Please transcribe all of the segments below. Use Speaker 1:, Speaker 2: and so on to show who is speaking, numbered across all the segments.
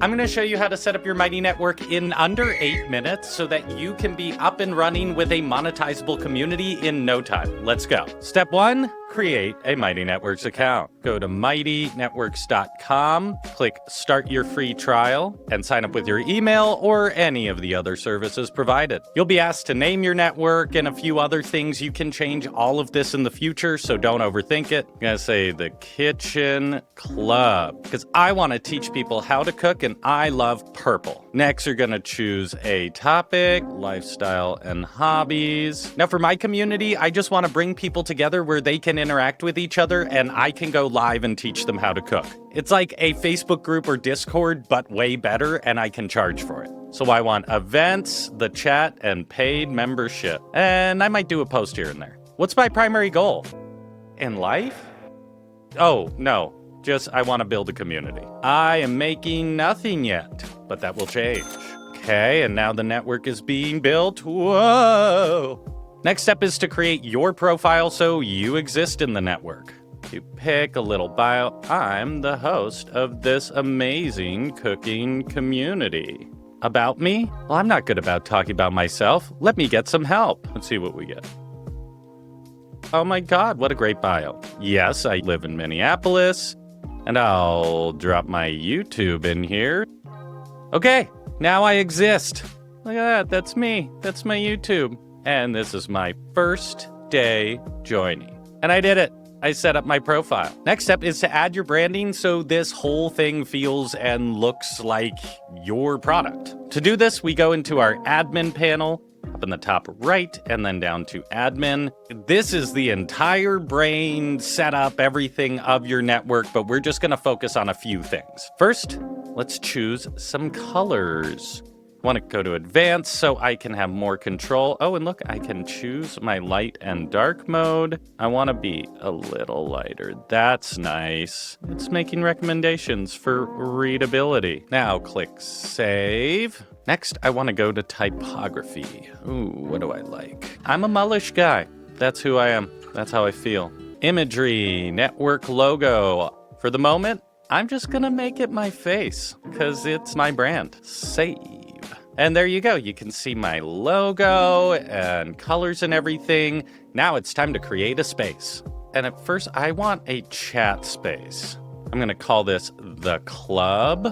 Speaker 1: I'm going to show you how to set up your Mighty Network in under 8 minutes so that you can be up and running with a monetizable community in no time. Let's go. Step 1, create a Mighty Networks account. Go to mightynetworks.com, click Start Your Free Trial, and sign up with your email or any of the other services provided. You'll be asked to name your network and a few other things. You can change all of this in the future, so don't overthink it. I'm going to say the Kitchen Club, because I want to teach people how to cook, and I love purple. Next, you're going to choose a topic, lifestyle and hobbies. Now, for my community, I just want to bring people together where they can interact with each other, and I can go live and teach them how to cook. It's like a Facebook group or Discord, but way better, and I can charge for it. So I want events, the chat, and paid membership. And I might do a post here and there. What's my primary goal? In life? Oh, no. Just I want to build a community. I am making nothing yet, but that will change. Okay, and now the network is being built. Whoa! Next step is to create your profile so you exist in the network. You pick a little bio. I'm the host of this amazing cooking community. About me? Well, I'm not good about talking about myself. Let me get some help. Let's see what we get. Oh my God, what a great bio. Yes, I live in Minneapolis, and I'll drop my YouTube in here. Okay, now I exist. Look at that, that's me. That's my YouTube. And this is my first day joining. And I did it. I set up my profile. Next step is to add your branding so this whole thing feels and looks like your product. To do this, we go into our admin panel, up in the top right, and then down to admin. This is the entire brain setup, everything of your network, but we're just gonna focus on a few things. First, let's choose some colors. I want to go to advanced so I can have more control. Oh, and look, I can choose my light and dark mode. I want to be a little lighter. That's nice. It's making recommendations for readability. Now click save. Next, I want to go to typography. Ooh, what do I like? I'm a mullish guy. That's who I am. That's how I feel. Imagery, network logo. For the moment, I'm just going to make it my face because it's my brand. Save. And there you go. You can see my logo and colors and everything. Now it's time to create a space. And at first, I want a chat space. I'm going to call this the club.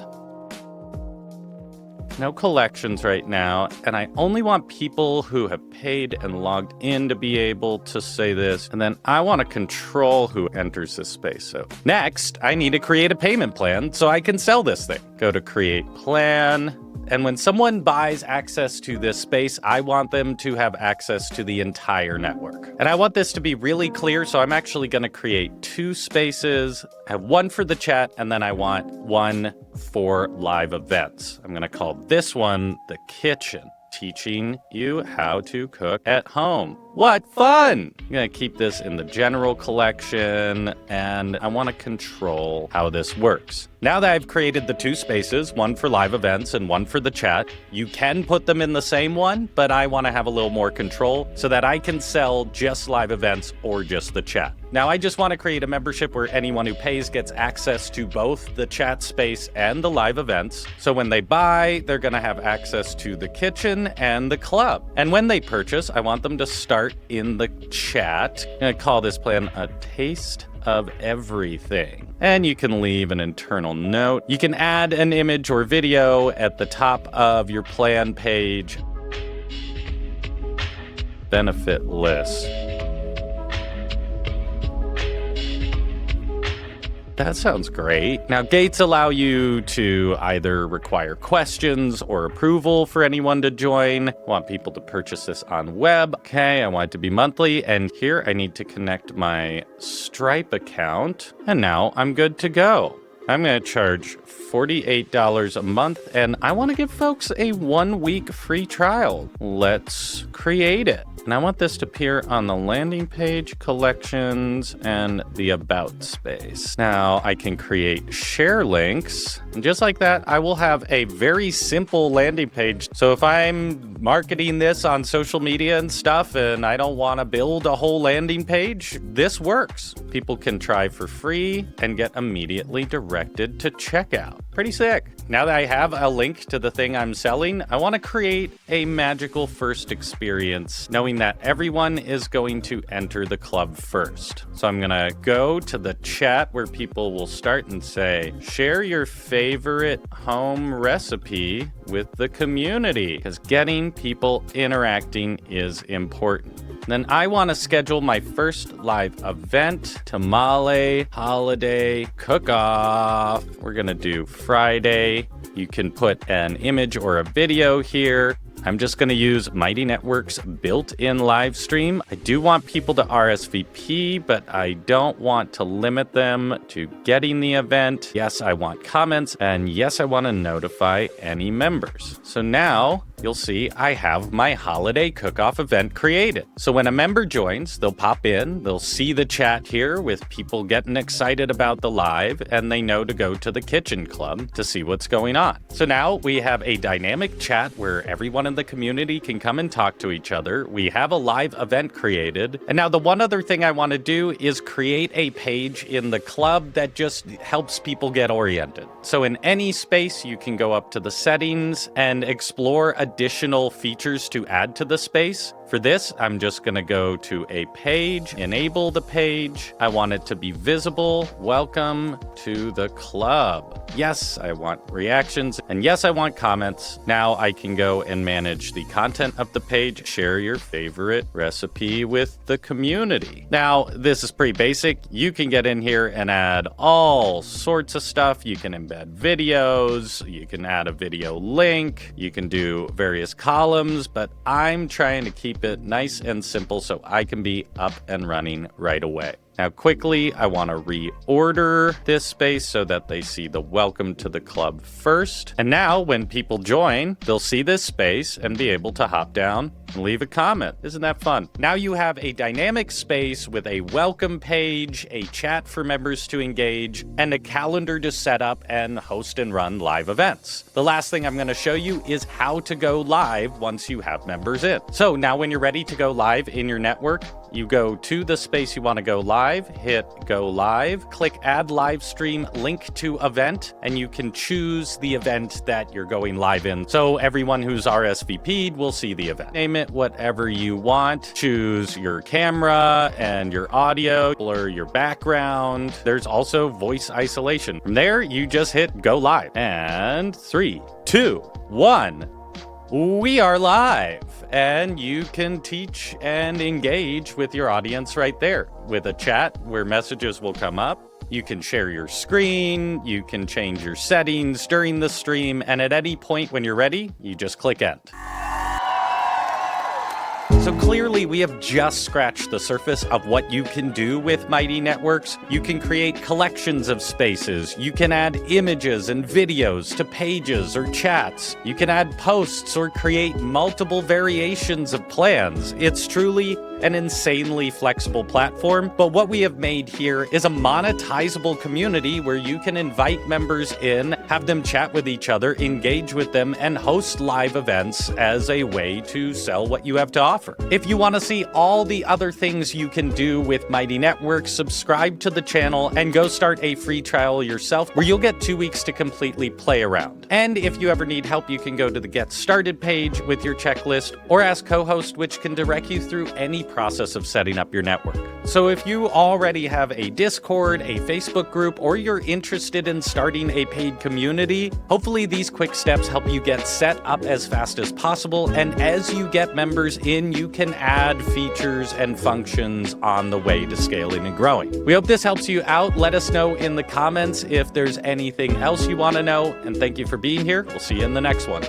Speaker 1: No collections right now. And I only want people who have paid and logged in to be able to say this. And then I want to control who enters this space. So next, I need to create a payment plan so I can sell this thing. Go to create plan. And when someone buys access to this space, I want them to have access to the entire network. And I want this to be really clear, so I'm actually going to create 2 spaces. I have one for the chat, and then I want one for live events. I'm going to call this one the kitchen, teaching you how to cook at home. What fun! I'm going to keep this in the general collection, and I want to control how this works. Now that I've created the 2 spaces, one for live events and one for the chat, you can put them in the same one, but I want to have a little more control so that I can sell just live events or just the chat. Now, I just want to create a membership where anyone who pays gets access to both the chat space and the live events. So when they buy, they're going to have access to the kitchen and the club. And when they purchase, I want them to start in the chat. I'm going to call this plan a taste of everything. And you can leave an internal note. You can add an image or video at the top of your plan page. Benefit list. That sounds great. Now, gates allow you to either require questions or approval for anyone to join. I want people to purchase this on web. Okay, I want it to be monthly. And here I need to connect my Stripe account. And now I'm good to go. I'm going to charge $48 a month, and I want to give folks a 1-week free trial. Let's create it. And I want this to appear on the landing page, collections, and the about space. Now I can create share links. And just like that, I will have a very simple landing page. So if I'm marketing this on social media and stuff, and I don't want to build a whole landing page, this works. People can try for free and get immediately direct redirected to checkout. Pretty sick. Now that I have a link to the thing I'm selling, I want to create a magical first experience, knowing that everyone is going to enter the club first. So I'm going to go to the chat where people will start and say, share your favorite home recipe with the community, because getting people interacting is important. Then I want to schedule my first live event, Tamale Holiday Cook-Off. We're going to do Friday. You can put an image or a video here. I'm just going to use Mighty Network's built-in live stream. I do want people to RSVP, but I don't want to limit them to getting the event. Yes, I want comments, and yes, I want to notify any members. So now you'll see I have my holiday cook-off event created. So when a member joins, they'll pop in, they'll see the chat here with people getting excited about the live, and they know to go to the kitchen club to see what's going on. So now we have a dynamic chat where everyone in the community can come and talk to each other. We have a live event created. And now the one other thing I want to do is create a page in the club that just helps people get oriented. So in any space, you can go up to the settings and explore additional features to add to the space. For this, I'm just going to go to a page, enable the page. I want it to be visible. Welcome to the club. Yes, I want reactions. And yes, I want comments. Now I can go and manage the content of the page. Share your favorite recipe with the community. Now, this is pretty basic. You can get in here and add all sorts of stuff. You can embed videos. You can add a video link. You can do various columns, but I'm trying to keep it nice and simple so I can be up and running right away. Now, quickly, I want to reorder this space so that they see the welcome to the club first. And now when people join, they'll see this space and be able to hop down and leave a comment. Isn't that fun? Now you have a dynamic space with a welcome page, a chat for members to engage, and a calendar to set up and host and run live events. The last thing I'm going to show you is how to go live once you have members in. So now when you're ready to go live in your network, you go to the space you want to go live, hit go live, click add live stream, link to event, and you can choose the event that you're going live in. So everyone who's RSVP'd will see the event. Name it whatever you want. Choose your camera and your audio, blur your background. There's also voice isolation. From there, you just hit go live. And 3, 2, 1. We are live, and you can teach and engage with your audience right there with a chat where messages will come up. You can share your screen, you can change your settings during the stream, and at any point when you're ready, you just click end. So clearly, we have just scratched the surface of what you can do with Mighty Networks. You can create collections of spaces. You can add images and videos to pages or chats. You can add posts or create multiple variations of plans. It's truly an insanely flexible platform, but what we have made here is a monetizable community where you can invite members in, have them chat with each other, engage with them, and host live events as a way to sell what you have to offer. If you want to see all the other things you can do with Mighty Networks, subscribe to the channel and go start a free trial yourself where you'll get 2 weeks to completely play around. And if you ever need help, you can go to the Get Started page with your checklist or ask co-host, which can direct you through any process of setting up your network. So if you already have a Discord, a Facebook group, or you're interested in starting a paid community, hopefully these quick steps help you get set up as fast as possible. And as you get members in, you can add features and functions on the way to scaling and growing. We hope this helps you out. Let us know in the comments if there's anything else you want to know. And thank you for being here. We'll see you in the next one.